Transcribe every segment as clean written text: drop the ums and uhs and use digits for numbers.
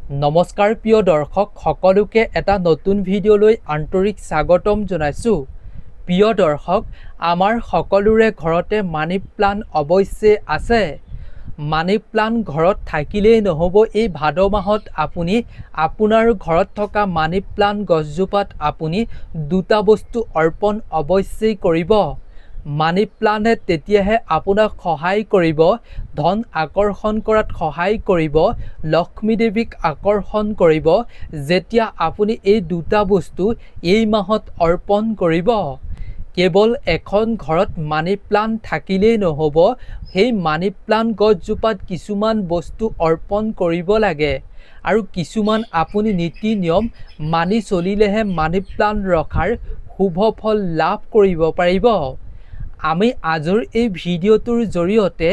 নমস্কাৰ প্ৰিয় দৰ্শক সকলোকে এটা নতুন ভিডিঅ'লৈ আন্তৰিক স্বাগতম জনাইছোঁ। প্ৰিয় দৰ্শক, আমাৰ সকলোৰে ঘৰতে মানি প্লাণ্ট অৱশ্যে আছে। মানি প্লাণ্ট ঘৰত থাকিলেই নহ'ব। এই ভাদ মাহত আপুনি আপোনাৰ ঘৰত থকা মানি প্লাণ্ট গছজোপাত আপুনি দুটা বস্তু অৰ্পণ অৱশ্যেই কৰিব। মানি প্লাণ্টে তেতিয়াহে আপোনাক সহায় কৰিব, ধন আকৰ্ষণ কৰাত সহায় কৰিব, লক্ষ্মী দেৱীক আকৰ্ষণ কৰিব, যেতিয়া আপুনি এই দুটা বস্তু এই মাহত অৰ্পণ কৰিব। কেৱল এখন ঘৰত মানি প্লাণ্ট থাকিলেই নহ'ব, সেই মানি প্লাণ্ট গছজোপাত কিছুমান বস্তু অৰ্পণ কৰিব লাগে আৰু কিছুমান আপুনি নীতি নিয়ম মানি চলিলেহে মানি প্লাণ্ট ৰখাৰ শুভ ফল লাভ কৰিব পাৰিব। আমি আজিৰ এই ভিডিঅ'টোৰ জৰিয়তে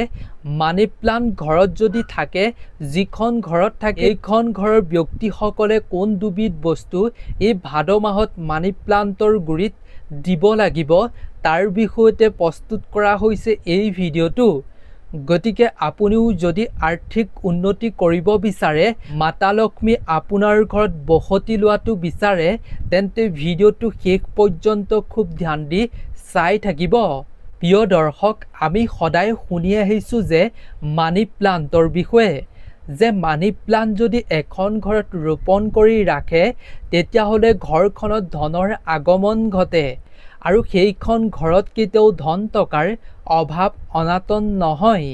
মানি প্লাণ্ট ঘৰত যদি থাকে, যিখন ঘৰত থাকে এইখন ঘৰৰ ব্যক্তিসকলে কোন দুবিধ বস্তু এই ভাদ মাহত মানি প্লাণ্টৰ গুৰিত দিব লাগিব তাৰ বিষয়তে প্ৰস্তুত কৰা হৈছে এই ভিডিঅ'টো। গতিকে আপুনিও যদি আৰ্থিক উন্নতি কৰিব বিচাৰে, মাতা লক্ষ্মী আপোনাৰ ঘৰত বসতি লোৱাটো বিচাৰে, তেন্তে ভিডিঅ'টো শেষ পৰ্যন্ত খুব ধ্যান দি চাই থাকিব। প্ৰিয় দৰ্শক, আমি সদায় শুনি আহিছোঁ যে মানি প্লাণ্টৰ বিষয়ে, যে মানি প্লাণ্ট যদি এখন ঘৰত ৰোপণ কৰি ৰাখে তেতিয়াহ'লে ঘৰখনত ধনৰ আগমন ঘটে আৰু সেইখন ঘৰত কেতিয়াও ধন টকাৰ অভাৱ অনাটন নহয়।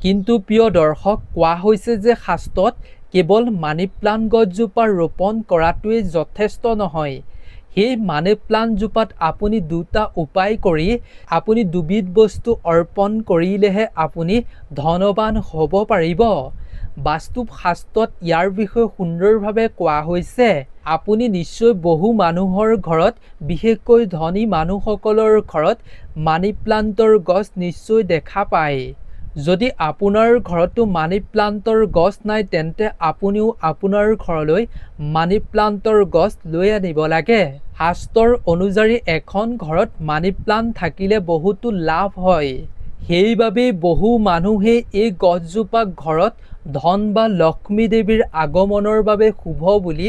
কিন্তু প্ৰিয় দৰ্শক, কোৱা হৈছে যে শাস্ত্ৰত কেৱল মানি প্লাণ্ট গছজোপা ৰোপণ কৰাটোৱেই যথেষ্ট নহয়। সেই মানি প্লাণ্টজোপাত আপুনি দুটা উপায় কৰি আপুনি দুবিধ বস্তু অৰ্পণ কৰিলেহে আপুনি ধনৱান হ'ব পাৰিব। বাস্তু শাস্ত্ৰত ইয়াৰ বিষয়ে সুন্দৰভাৱে কোৱা হৈছে। আপুনি নিশ্চয় বহু মানুহৰ ঘৰত, বিশেষকৈ ধনী মানুহসকলৰ ঘৰত মানি প্লাণ্টৰ গছ নিশ্চয় দেখা পায়। যদি আপোনাৰ ঘৰতো মানি প্লাণ্টৰ গছ নাই, তেন্তে আপুনিও আপোনাৰ ঘৰলৈ মানি প্লাণ্টৰ গছ লৈ আনিব লাগে। শাস্ত্ৰৰ অনুযায়ী এখন ঘৰত মানি প্লাণ্ট থাকিলে বহুতো লাভ হয়। সেইবাবেই বহু মানুহে এই গছজোপাক ঘৰত ধন বা লক্ষ্মী দেৱীৰ আগমনৰ বাবে শুভ বুলি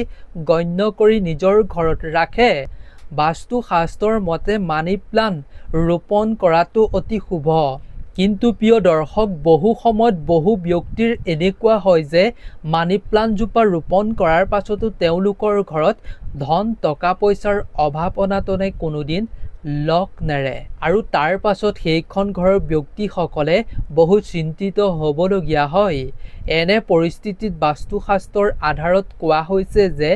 গণ্য কৰি নিজৰ ঘৰত ৰাখে। বাস্তু শাস্ত্ৰৰ মতে মানি প্লাণ্ট ৰোপণ কৰাটো অতি শুভ। কিন্তু প্ৰিয় দৰ্শক, বহু সময়ত বহু ব্যক্তিৰ এনেকুৱা হয় যে মানি প্লাণ্টজোপা ৰোপণ কৰাৰ পাছতো তেওঁলোকৰ ঘৰত ধন টকা পইচাৰ অভাৱ অনাটনে কোনোদিন লগ নেৰে আৰু তাৰ পাছত সেইখন ঘৰৰ ব্যক্তিসকলে বহুত চিন্তিত হ'বলগীয়া হয়। এনে পৰিস্থিতিত বাস্তুশাস্ত্ৰৰ আধাৰত কোৱা হৈছে যে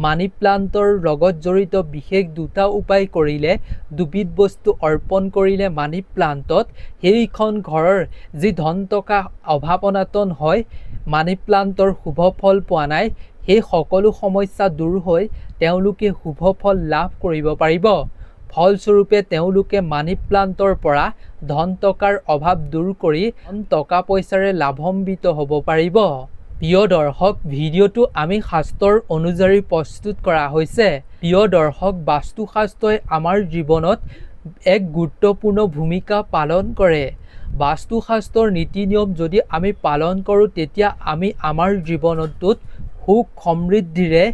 মানি প্লাণ্টৰ লগত জড়িত বিশেষ দুটা উপায় কৰিলে, দুবিধ বস্তু অৰ্পণ কৰিলে মানি প্লাণ্টত সেইখন ঘৰৰ যি ধন টকা অভাৱ অনাটন হয়, মানি প্লাণ্টৰ শুভ ফল পোৱা নাই, সেই সকলো সমস্যা দূৰ হৈ তেওঁলোকে শুভ ফল লাভ কৰিব পাৰিব। ফলস্বৰূপে তেওঁলোকে মানি প্লাণ্টৰ পৰা ধন টকাৰ অভাৱ দূৰ কৰি ধন টকা পইচাৰে লাভান্বিত হ'ব পাৰিব। প্ৰিয় দৰ্শক, ভিডিঅ'টো আমি শাস্ত্ৰৰ অনুযায়ী প্ৰস্তুত কৰা হৈছে। প্ৰিয় দৰ্শক, বাস্তুশাস্ত্ৰই আমাৰ জীৱনত এক গুৰুত্বপূৰ্ণ ভূমিকা পালন কৰে। বাস্তুশাস্ত্ৰৰ নীতি নিয়ম যদি আমি পালন কৰোঁ, তেতিয়া আমি আমাৰ জীৱনটোত সুখ সমৃদ্ধিৰে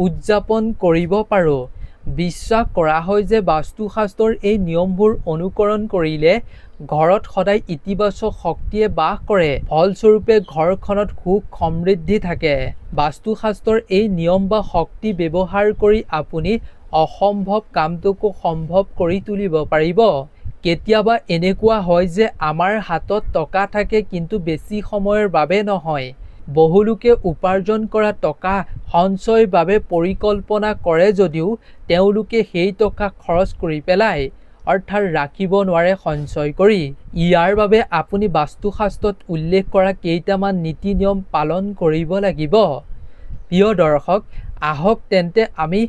উদযাপন কৰিব পাৰোঁ। বিশ্বাস কৰা হয় যে বাস্তুশাস্ত্ৰৰ এই নিয়মবোৰ অনুকৰণ কৰিলে ঘৰত সদায় ইতিবাচক শক্তিয়ে বাস কৰে, ফলস্বৰূপে ঘৰখনত সুখ সমৃদ্ধি থাকে। বাস্তুশাস্ত্ৰৰ এই নিয়ম বা শক্তি ব্যৱহাৰ কৰি আপুনি অসম্ভৱ কামটোকো সম্ভৱ কৰি তুলিব পাৰিব। কেতিয়াবা এনেকুৱা হয় যে আমাৰ হাতত টকা থাকে, কিন্তু বেছি সময়ৰ বাবে নহয়। বহুলোকে উপাৰ্জন কৰা টকা সঞ্চয়ৰ বাবে পৰিকল্পনা কৰে যদিও তেওঁলোকে সেই টকা খৰচ কৰি পেলায়, অৰ্থাৎ ৰাখিব নোৱাৰে সঞ্চয় কৰি। ইয়াৰ বাবে আপুনি বাস্তুশাস্ত্ৰত উল্লেখ কৰা কেইটামান নীতি নিয়ম পালন কৰিব লাগিব। প্ৰিয় দৰ্শক, আহক তেন্তে আমি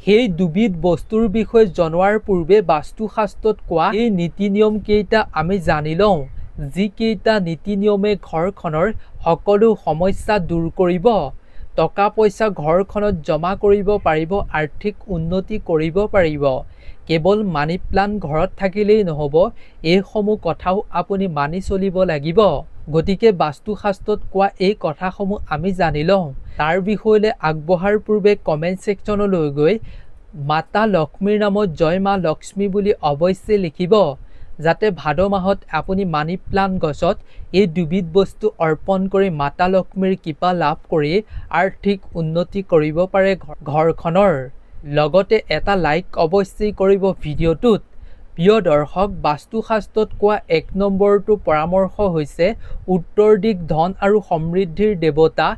সেই দুবিধ বস্তুৰ বিষয়ে জনোৱাৰ পূৰ্বে বাস্তুশাস্ত্ৰত কোৱা এই নীতি নিয়ম কেইটা আমি জানি লওঁ, যিকেইটা নীতি নিয়মে ঘৰখনৰ সকলো সমস্যা দূৰ কৰিব, টকা পইচা ঘৰখনত জমা কৰিব পাৰিব, আৰ্থিক উন্নতি কৰিব পাৰিব। কেৱল মানি প্লাণ্ট ঘৰত থাকিলেই নহ'ব, এইসমূহ কথাও আপুনি মানি চলিব লাগিব। গতিকে বাস্তুশাস্ত্ৰত কোৱা এই কথাসমূহ আমি জানি লওঁ। তাৰ বিষয়লৈ আগবঢ়াৰ পূৰ্বে কমেণ্ট ছেকশ্যনলৈ গৈ মাতা লক্ষ্মীৰ নামত জয় মা লক্ষ্মী বুলি অৱশ্যেই লিখিব, যাতে ভাদ মাহত আপুনি মানি প্লাণ্ট গছত এই দুবিধ বস্তু অৰ্পণ কৰি মাতা লক্ষ্মীৰ কৃপা লাভ কৰি আৰ্থিক উন্নতি কৰিব পাৰে ঘৰখনৰ। লগতে এটা লাইক অৱশ্যেই কৰিব ভিডিঅ'টোত। প্ৰিয় দৰ্শক, বাস্তুশাস্ত্ৰত কোৱা 1 নম্বৰটো পৰামৰ্শ হৈছে উত্তৰ দিশ ধন আৰু সমৃদ্ধিৰ দেৱতা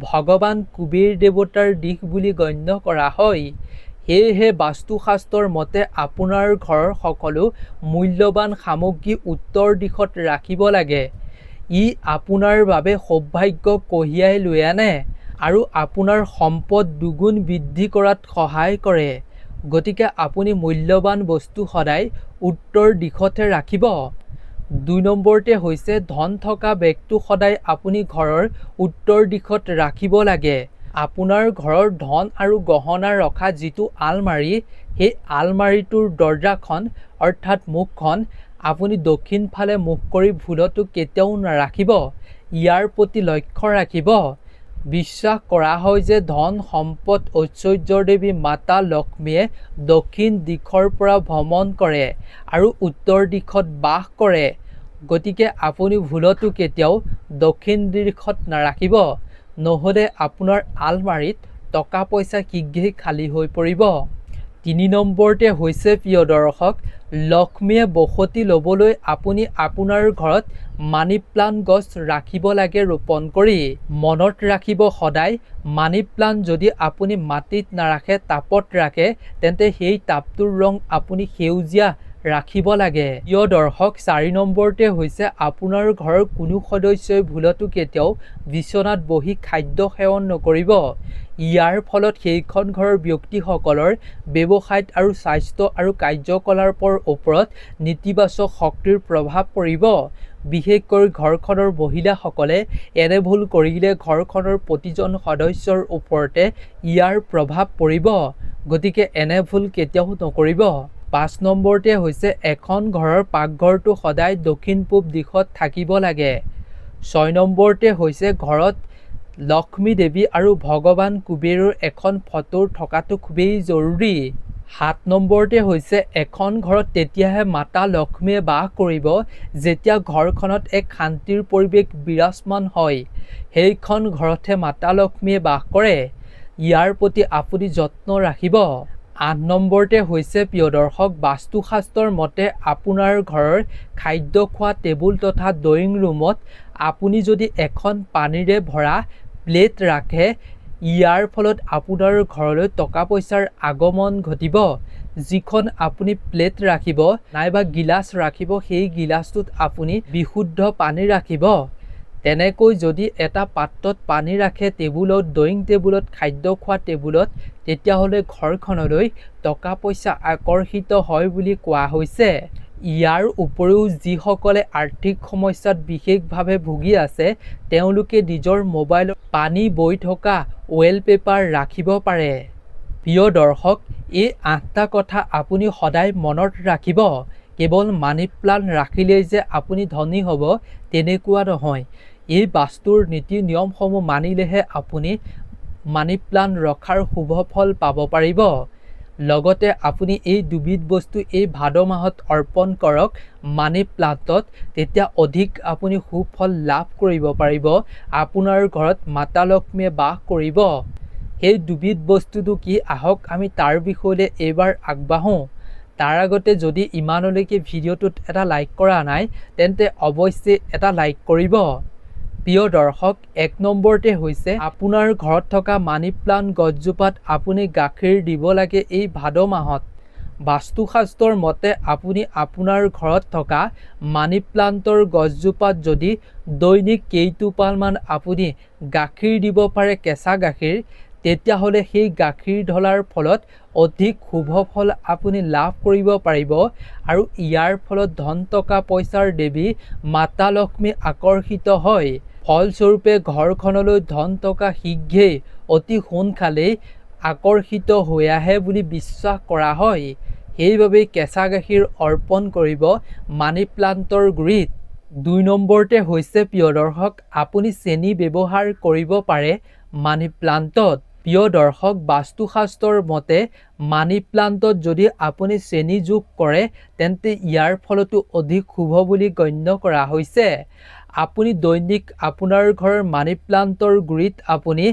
ভগৱান কুবেৰ দেৱতাৰ দিশ বুলি গণ্য কৰা হয়। সেয়েহে বাস্তুশাস্ত্ৰৰ মতে আপোনাৰ ঘৰৰ সকলো মূল্যৱান সামগ্ৰী উত্তৰ দিশত ৰাখিব লাগে। ই আপোনাৰ বাবে সৌভাগ্য কঢ়িয়াই লৈ আনে আৰু আপোনাৰ সম্পদ দুগুণ বৃদ্ধি কৰাত সহায় কৰে। গতিকে আপুনি মূল্যৱান বস্তু সদায় উত্তৰ দিশতে ৰাখিব। 2 নম্বৰতে হৈছে ধন থকা বেগটো সদায় আপুনি ঘৰৰ উত্তৰ দিশত ৰাখিব লাগে। আপোনাৰ ঘৰৰ ধন আৰু গহনা ৰখা যিটো আলমাৰী, সেই আলমাৰীটোৰ দৰ্জাখন অৰ্থাৎ মুখখন আপুনি দক্ষিণ ফালে মুখ কৰি ভুলতো কেতিয়াও নাৰাখিব। ইয়াৰ প্ৰতি লক্ষ্য ৰাখিব। বিশ্বাস কৰা হয় যে ধন সম্পদ ঐশ্বৰ্যৰ দেৱী মাতা লক্ষ্মীয়ে দক্ষিণ দিশৰ পৰা ভ্ৰমণ কৰে আৰু উত্তৰ দিশত বাস কৰে। গতিকে আপুনি ভুলতো কেতিয়াও দক্ষিণ দিশত নাৰাখিব, নহ'লে আপোনাৰ আলমাৰীত টকা পইচা শীঘ্ৰেই খালী হৈ পৰিব। 3 নম্বৰতে হৈছে প্ৰিয় দৰ্শক, লক্ষ্মীয়ে বসতি ল'বলৈ আপুনি আপোনাৰ ঘৰত মানি প্লাণ্ট গছ ৰাখিব লাগে ৰোপণ কৰি। মনত ৰাখিব সদায় মানি প্লাণ্ট যদি আপুনি মাটিত নাৰাখে টাবত ৰাখে, তেন্তে সেই টাবটোৰ ৰং আপুনি সেউজীয়া ৰাখিব লাগে। প্ৰিয় দৰ্শক, 4 নম্বৰতে হৈছে আপোনাৰ ঘৰৰ কোনো সদস্যই ভুলতো কেতিয়াও বিচনাত বহি খাদ্য সেৱন নকৰিব। ইয়াৰ ফলত সেইখন ঘৰৰ ব্যক্তিসকলৰ ব্যৱসায়ত আৰু স্বাস্থ্য আৰু কাৰ্যকলাপৰ ওপৰত নেতিবাচক শক্তিৰ প্ৰভাৱ পৰিব। বিশেষকৈ ঘৰখনৰ মহিলাসকলে এনে ভুল কৰিলে ঘৰখনৰ প্ৰতিজন সদস্যৰ ওপৰতে ইয়াৰ প্ৰভাৱ পৰিব। গতিকে এনে ভুল কেতিয়াও নকৰিব। 5 নম্বৰতে হৈছে এখন ঘৰৰ পাকঘৰটো সদায় দক্ষিণ পূব দিশত থাকিব লাগে। 6 নম্বৰতে হৈছে ঘৰত লক্ষ্মী দেৱী আৰু ভগৱান কুবেৰৰ এখন ফটো থকাটো খুবেই জৰুৰী। 7 নম্বৰতে হৈছে এখন ঘৰত তেতিয়াহে মাতা লক্ষ্মীয়ে বাস কৰিব যেতিয়া ঘৰখনত এক শান্তিৰ পৰিৱেশ বিৰাজমান হয়। সেইখন ঘৰতহে মাতা লক্ষ্মীয়ে বাস কৰে। ইয়াৰ প্ৰতি আপুনি যত্ন ৰাখিব। 8 নম্বৰতে হৈছে প্ৰিয় দৰ্শক, বাস্তুশাস্ত্ৰৰ মতে আপোনাৰ ঘৰৰ খাদ্য খোৱা টেবুল তথা ড্ৰয়িং ৰুমত আপুনি যদি এখন পানীৰে ভৰা প্লেট ৰাখে, ইয়াৰ ফলত আপোনাৰ ঘৰলৈ টকা পইচাৰ আগমন ঘটিব। যিখন আপুনি প্লেট ৰাখিব নাইবা গিলাচ ৰাখিব, সেই গিলাচটোত আপুনি বিশুদ্ধ পানী ৰাখিব। তেনেকৈ যদি এটা পাত্ৰত পানী ৰাখে টেবুলত, ড্ৰয়িং টেবুলত, খাদ্য খোৱা টেবুলত, তেতিয়াহ'লে ঘৰখনলৈ টকা পইচা আকৰ্ষিত হয় বুলি কোৱা হৈছে। ইয়াৰ উপৰিও যিসকলে আৰ্থিক সমস্যাত বিশেষভাৱে ভুগি আছে, তেওঁলোকে নিজৰ মোবাইলত পানী বৈ থকা ৱালপেপাৰ ৰাখিব পাৰে। প্ৰিয় দৰ্শক, এই 8টা কথা আপুনি সদায় মনত ৰাখিব। কেৱল মানি প্লাণ্ট ৰাখিলেই যে আপুনি ধনী হ'ব তেনেকুৱা নহয়। এই বাস্তুৰ নীতি নিয়মসমূহ মানিলেহে আপুনি মানি প্লাণ্ট ৰখাৰ শুভ ফল পাব পাৰিব। লগতে আপুনি এই দুবিধ বস্তু এই ভাদ মাহত অৰ্পণ কৰক মানি প্লাণ্টত, তেতিয়া অধিক আপুনি সুফল লাভ কৰিব পাৰিব। আপোনাৰ ঘৰত মাতা লক্ষ্মীয়ে বাস কৰিব। সেই দুবিধ বস্তুটো কি, আহক আমি তাৰ বিষয়লৈ এইবাৰ আগবাঢ়োঁ। তাৰ আগতে যদি ইমানলৈকে ভিডিঅ'টোত এটা লাইক কৰা নাই, তেন্তে অৱশ্যেই এটা লাইক কৰিব। প্ৰিয় দৰ্শক, 1 নম্বৰতে হৈছে আপোনাৰ ঘৰত থকা মানি প্লাণ্ট গছজোপাত আপুনি গাখীৰ দিব লাগে এই ভাদ মাহত। বাস্তুশাস্ত্ৰৰ মতে আপুনি আপোনাৰ ঘৰত থকা মানি প্লাণ্টৰ গছজোপাত যদি দৈনিক কেইটোপালমান আপুনি গাখীৰ দিব পাৰে, কেঁচা গাখীৰ, তেতিয়াহ'লে সেই গাখীৰ ঢলাৰ ফলত অধিক শুভ ফল আপুনি লাভ কৰিব পাৰিব আৰু ইয়াৰ ফলত ধন টকা পইচাৰ দেৱী মাতা লক্ষ্মী আকৰ্ষিত হয়। ফলস্বৰূপে ঘৰখনলৈ ধন টকা শীঘ্ৰেই অতি সোনকালেই আকৰ্ষিত হৈ আহে বুলি বিশ্বাস কৰা হয়। সেইবাবেই কেঁচা গাখীৰ অৰ্পণ কৰিব মানি প্লাণ্টৰ গুৰিত। 2 নম্বৰতে হৈছে প্ৰিয় দৰ্শক আপুনি চেনি ব্যৱহাৰ কৰিব পাৰে মানি প্লাণ্টত। প্ৰিয় দৰ্শক বাস্তুশাস্ত্ৰৰ মতে মানি প্লাণ্টত যদি আপুনি চেনি যোগ কৰে তেন্তে ইয়াৰ ফলতো অধিক শুভ বুলি গণ্য কৰা হৈছে। আপুনি দৈনিক আপোনাৰ ঘৰৰ মানি প্লাণ্টৰ গুৰিত আপুনি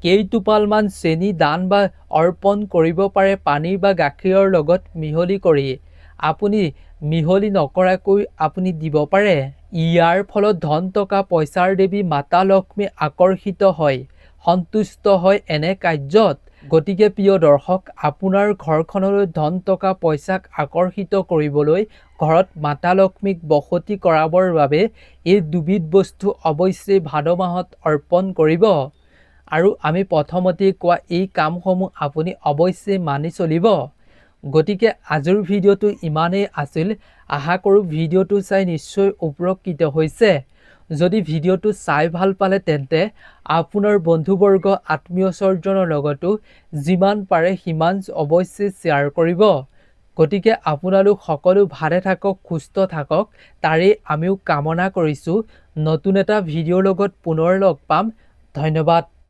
কেইটোপালমান চেনি দান বা অৰ্পণ কৰিব পাৰে পানী বা গাখীৰৰ লগত মিহলি কৰি। আপুনি মিহলি নকৰাকৈ আপুনি দিব পাৰে। ইয়াৰ ফলত ধন টকা পইচাৰ দেৱী মাতা লক্ষ্মী আকৰ্ষিত হয়, সন্তুষ্ট হয় এনে কাৰ্যত। গতিকে প্ৰিয় দৰ্শক আপোনাৰ ঘৰখনলৈ ধন টকা পইচাক আকৰ্ষিত কৰিবলৈ ঘৰত মাতা লক্ষ্মীক বসতি কৰাবৰ বাবে এই দুবিধ বস্তু অৱশ্যেই ভাদ মাহত অৰ্পণ কৰিব। আৰু আমি প্ৰথমতেই কোৱা এই কামসমূহ আপুনি অৱশ্যেই মানি চলিব। গতিকে আজিৰ ভিডিঅ'টো ইমানেই আছিল। আশা কৰোঁ ভিডিঅ'টো চাই নিশ্চয় উপকৃত হৈছে। যদি ভিডিঅ'টো চাই ভাল পালে তেন্তে আপোনাৰ বন্ধুবৰ্গ আত্মীয় স্বজনৰ লগতো যিমান পাৰে সিমান অৱশ্যেই শ্বেয়াৰ কৰিব। গতিকে আপোনালোক সকলো ভালে থাকক, সুস্থ থাকক তাৰেই আমিও কামনা কৰিছোঁ। নতুন এটা ভিডিঅ'ৰ লগত পুনৰ লগ পাম। ধন্যবাদ।